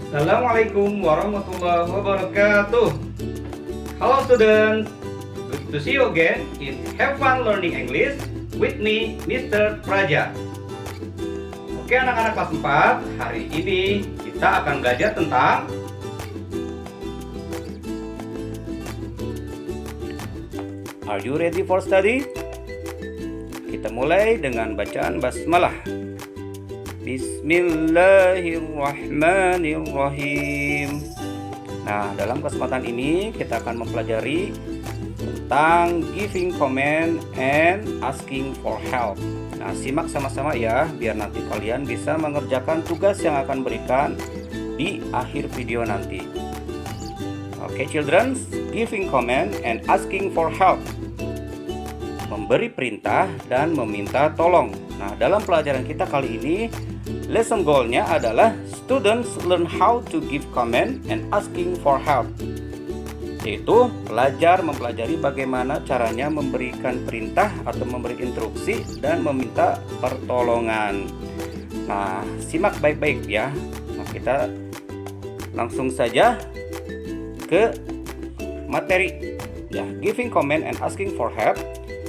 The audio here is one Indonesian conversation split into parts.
Assalamualaikum warahmatullahi wabarakatuh. Hello students, good to see you again in Have Fun Learning English with me, Mr. Praja. Oke anak-anak kelas 4, hari ini kita akan belajar tentang Are you ready for study? Kita mulai dengan bacaan basmalah. Bismillahirrahmanirrahim. Nah, dalam kesempatan ini kita akan mempelajari tentang giving comment and asking for help. Nah, simak sama-sama ya, biar nanti kalian bisa mengerjakan tugas yang akan berikan di akhir video nanti. Oke, children, giving comment and asking for help. Memberi perintah dan meminta tolong. Nah, dalam pelajaran kita kali ini, lesson goal-nya adalah students learn how to give comment and asking for help. Yaitu pelajar mempelajari bagaimana caranya memberikan perintah atau memberi instruksi dan meminta pertolongan. Nah, simak baik-baik ya. Nah, kita langsung saja ke materi. Ya, giving comment and asking for help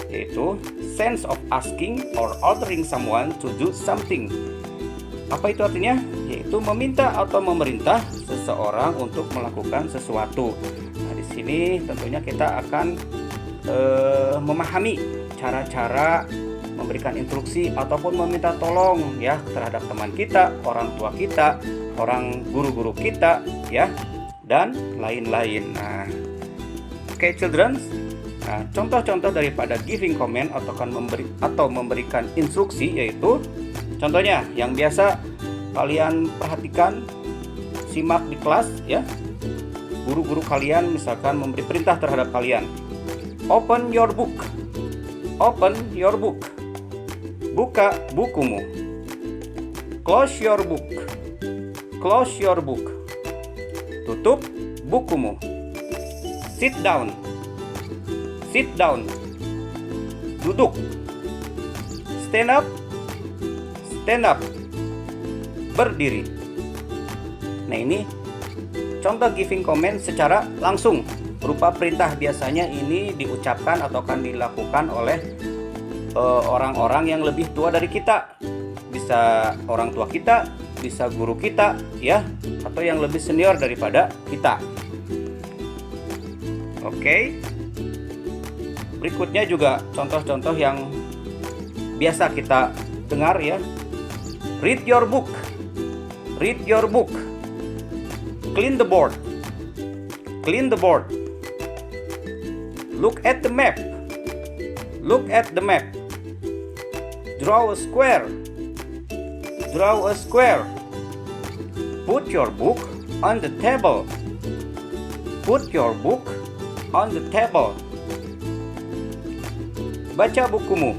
yaitu sense of asking or ordering someone to do something. Apa itu artinya? Yaitu meminta atau memerintah seseorang untuk melakukan sesuatu. Nah, di sini tentunya kita akan memahami cara-cara memberikan instruksi ataupun meminta tolong ya terhadap teman kita, orang tua kita, orang guru-guru kita ya, dan lain-lain. Nah, oke, children. Nah, contoh-contoh daripada giving comment atau memberikan instruksi yaitu contohnya yang biasa kalian perhatikan, simak di kelas ya. Guru-guru kalian misalkan memberi perintah terhadap kalian. Open your book. Open your book. Buka bukumu. Close your book. Close your book. Tutup bukumu. Sit down. Sit down. Duduk. Stand up. Stand up. Berdiri. Nah, ini contoh giving comment secara langsung berupa perintah. Biasanya ini diucapkan atau akan dilakukan oleh orang-orang yang lebih tua dari kita. Bisa orang tua kita, bisa guru kita ya, atau yang lebih senior daripada kita. Oke. Berikutnya juga contoh-contoh yang biasa kita dengar ya. Read your book. Read your book. Clean the board. Clean the board. Look at the map. Look at the map. Draw a square. Draw a square. Put your book on the table. Put your book on the table. Baca bukumu.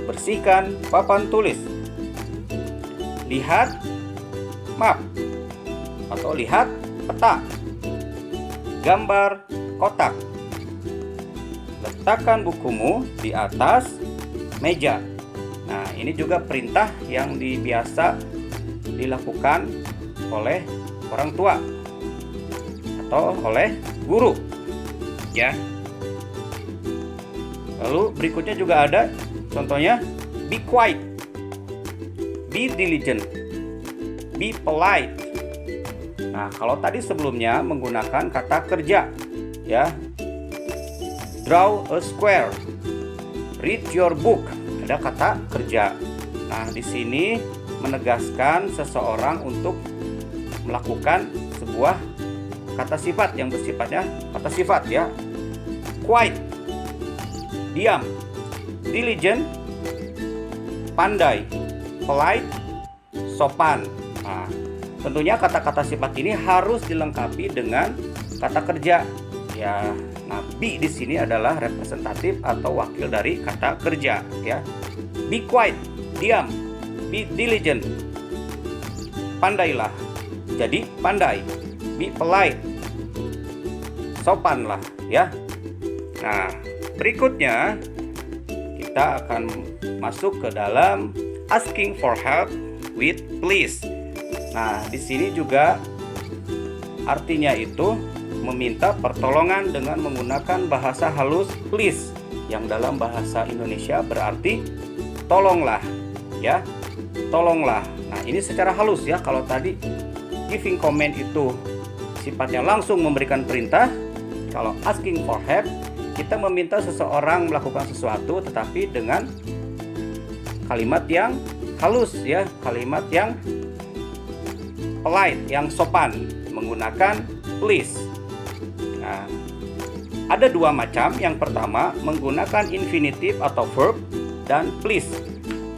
Bersihkan papan tulis. Lihat map atau lihat peta. Gambar kotak. Letakkan bukumu di atas meja. Nah, ini juga perintah yang biasa dilakukan oleh orang tua atau oleh guru. Ya. Lalu berikutnya juga ada contohnya be quiet, be diligent, be polite. Nah, kalau tadi sebelumnya menggunakan kata kerja ya. Draw a square, read your book, ada kata kerja. Nah, di sini menegaskan seseorang untuk melakukan sebuah kata sifat yang bersifatnya kata sifat ya. Quiet, diam. Diligent, pandai. Polite, sopan. Nah, tentunya kata-kata sifat ini harus dilengkapi dengan kata kerja. Ya, nah be di sini adalah representatif atau wakil dari kata kerja. Ya, be quiet, diam. Be diligent, pandailah. Jadi pandai. Be polite, sopanlah. Ya. Nah, berikutnya kita akan masuk ke dalam asking for help with please. Nah, di sini juga artinya itu meminta pertolongan dengan menggunakan bahasa halus please, yang dalam bahasa Indonesia berarti tolonglah, ya. Tolonglah. Nah, ini secara halus ya. Kalau tadi giving command itu sifatnya langsung memberikan perintah, kalau asking for help kita meminta seseorang melakukan sesuatu tetapi dengan kalimat yang halus ya, kalimat yang polite, yang sopan, menggunakan please. Nah, ada dua macam. Yang pertama menggunakan infinitive atau verb dan please.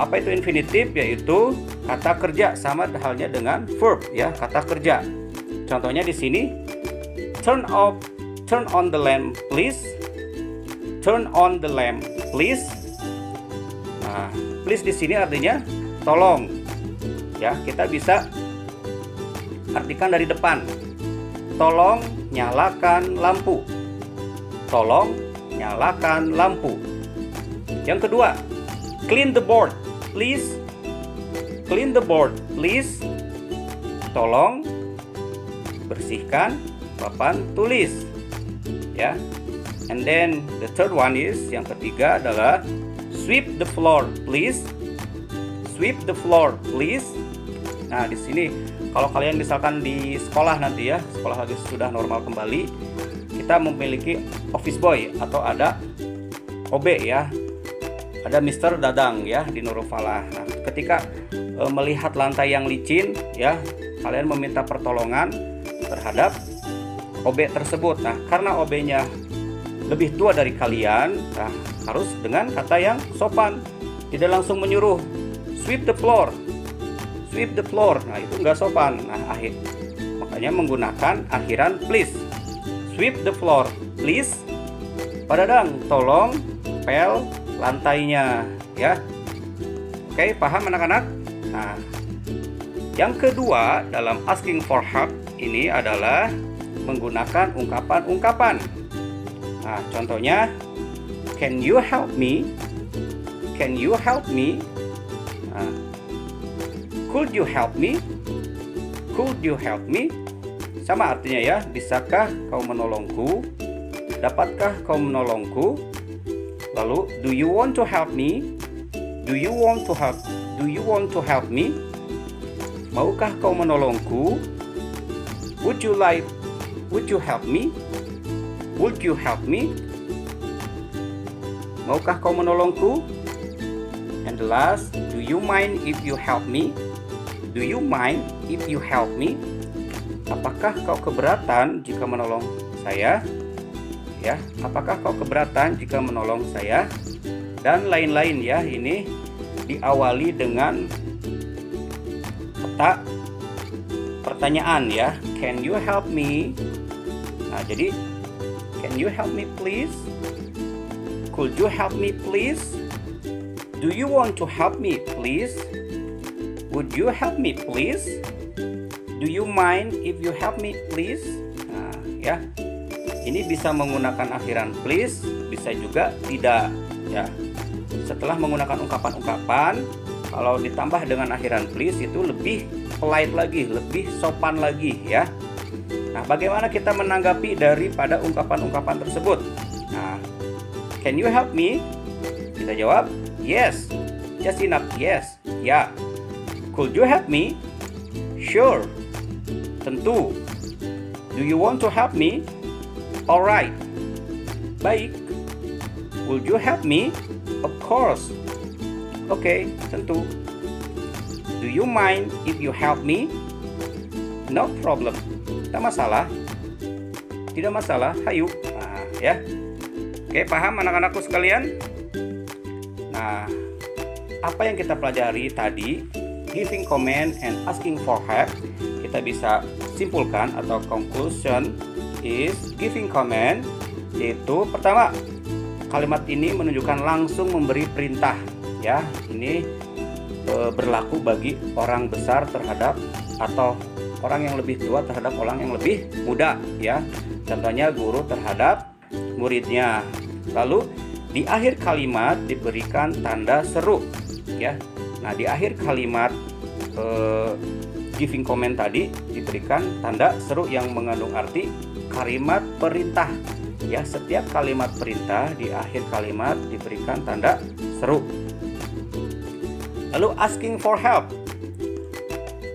Apa itu infinitive? Yaitu kata kerja, sama halnya dengan verb ya, kata kerja. Contohnya di sini, turn on the lamp please. Turn on the lamp please. Nah, please di sini artinya tolong. Ya, kita bisa artikan dari depan. Tolong nyalakan lampu. Tolong nyalakan lampu. Yang kedua, clean the board please. Clean the board please. Tolong bersihkan papan tulis. Ya. And then the third one is, yang ketiga adalah sweep the floor please. Sweep the floor please. Nah, di sini kalau kalian misalkan di sekolah nanti ya, sekolah lagi sudah normal kembali, kita memiliki office boy atau ada OB ya. Ada Mr. Dadang ya di Nurul Falah. Nah, ketika melihat lantai yang licin ya, kalian meminta pertolongan terhadap OB tersebut. Nah, karena OB-nya lebih tua dari kalian, nah, harus dengan kata yang sopan, tidak langsung menyuruh sweep the floor. Sweep the floor. Nah, itu nggak sopan. Nah, makanya menggunakan akhiran please. Sweep the floor please. Pak Dadang, tolong pel lantainya ya. Oke, paham anak-anak? Nah, yang kedua dalam asking for help ini adalah menggunakan ungkapan-ungkapan. Nah, contohnya, can you help me? Can you help me? Nah, could you help me? Could you help me? Sama artinya ya, bisakah kau menolongku? Dapatkah kau menolongku? Lalu, do you want to help me? Do you want to help? Do you want to help me? Maukah kau menolongku? Would you help me? Would you help me? Maukah kau menolongku? And the last, do you mind if you help me? Do you mind if you help me? Apakah kau keberatan jika menolong saya? Ya, apakah kau keberatan jika menolong saya? Dan lain-lain ya. Ini diawali dengan kata pertanyaan ya. Can you help me? Nah, jadi can you help me please? Could you help me please? Do you want to help me please? Would you help me please? Do you mind if you help me please? Nah, ya. Ini bisa menggunakan akhiran please, bisa juga tidak ya. Setelah menggunakan ungkapan-ungkapan, kalau ditambah dengan akhiran please itu lebih polite lagi, lebih sopan lagi ya. Nah, bagaimana kita menanggapi daripada ungkapan-ungkapan tersebut? Nah, can you help me? Kita jawab yes. Just enough yes. Ya. Could you help me? Sure. Tentu. Do you want to help me? Alright. Baik. Would you help me? Of course. Oke, tentu. Do you mind if you help me? No problem. Tidak masalah. Tidak masalah. Hayu. Nah, ya. Oke, paham anak-anakku sekalian? Nah, apa yang kita pelajari tadi, giving command and asking for help, kita bisa simpulkan atau conclusion is giving command, yaitu pertama, kalimat ini menunjukkan langsung memberi perintah ya. Ini berlaku bagi orang besar terhadap atau orang yang lebih tua terhadap orang yang lebih muda ya. Contohnya guru terhadap muridnya. Lalu di akhir kalimat diberikan tanda seru ya. Nah, di akhir kalimat giving comment tadi diberikan tanda seru yang mengandung arti kalimat perintah. Ya, setiap kalimat perintah di akhir kalimat diberikan tanda seru. Lalu asking for help.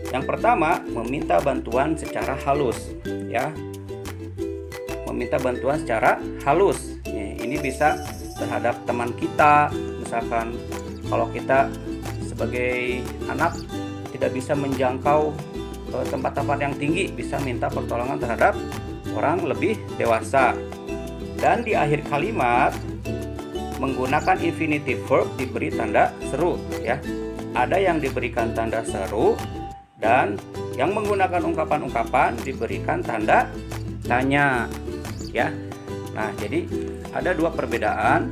Yang pertama, meminta bantuan secara halus, ya. Meminta bantuan secara halus. Ini bisa terhadap teman kita, misalkan kalau kita sebagai anak tidak bisa menjangkau tempat-tempat yang tinggi, bisa minta pertolongan terhadap orang lebih dewasa. Dan di akhir kalimat menggunakan infinitive verb diberi tanda seru, ya. Ada yang diberikan tanda seru dan yang menggunakan ungkapan-ungkapan diberikan tanda tanya, ya. Nah, jadi ada dua perbedaan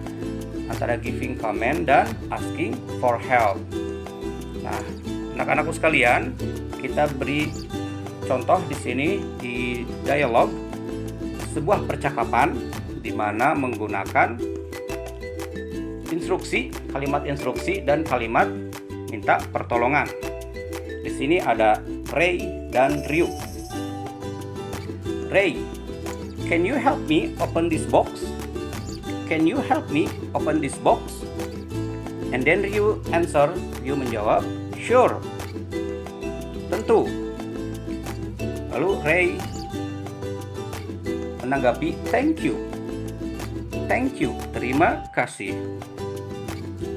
antara giving comment dan asking for help. Nah, anak-anakku sekalian, kita beri contoh di sini di dialog sebuah percakapan di mana menggunakan instruksi, kalimat instruksi dan kalimat minta pertolongan. Di sini ada Ray dan Ryu. Ray, can you help me open this box? Can you help me open this box? And then Ryu answer, Ryu menjawab, sure. Tentu. Lalu Ray menanggapi, thank you. Thank you, terima kasih.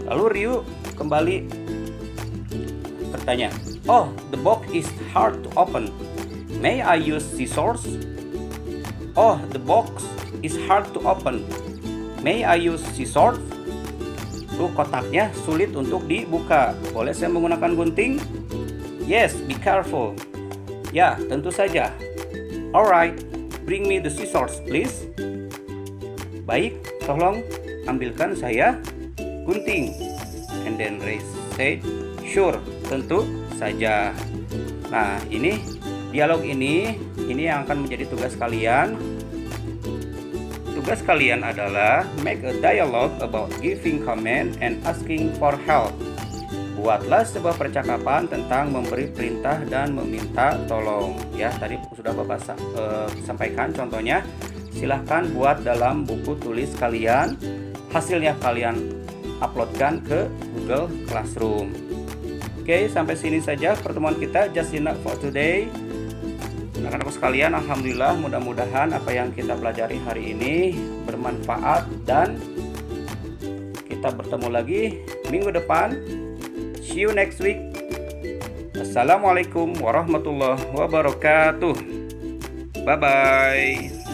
Lalu Ryu kembali bertanya, oh, the box is hard to open. May I use scissors? Oh, the box is hard to open. May I use scissors? Tuh, kotaknya sulit untuk dibuka. Boleh saya menggunakan gunting? Yes, be careful. Ya, tentu saja. Alright, bring me the scissors, please. Baik, tolong ambilkan saya gunting. And then Ray said, sure, tentu saja. Nah, ini dialog ini yang akan menjadi tugas kalian. Tugas kalian adalah make a dialogue about giving comment and asking for help. Buatlah sebuah percakapan tentang memberi perintah dan meminta tolong. Ya, tadi sudah Bapak sampaikan contohnya. Silahkan buat dalam buku tulis kalian. Hasilnya kalian uploadkan ke Google Classroom. Oke, sampai sini saja pertemuan kita Just Enough for today. Anak-anakku sekalian, alhamdulillah, mudah-mudahan apa yang kita pelajari hari ini bermanfaat dan kita bertemu lagi minggu depan. See you next week. Assalamualaikum warahmatullahi wabarakatuh. Bye bye.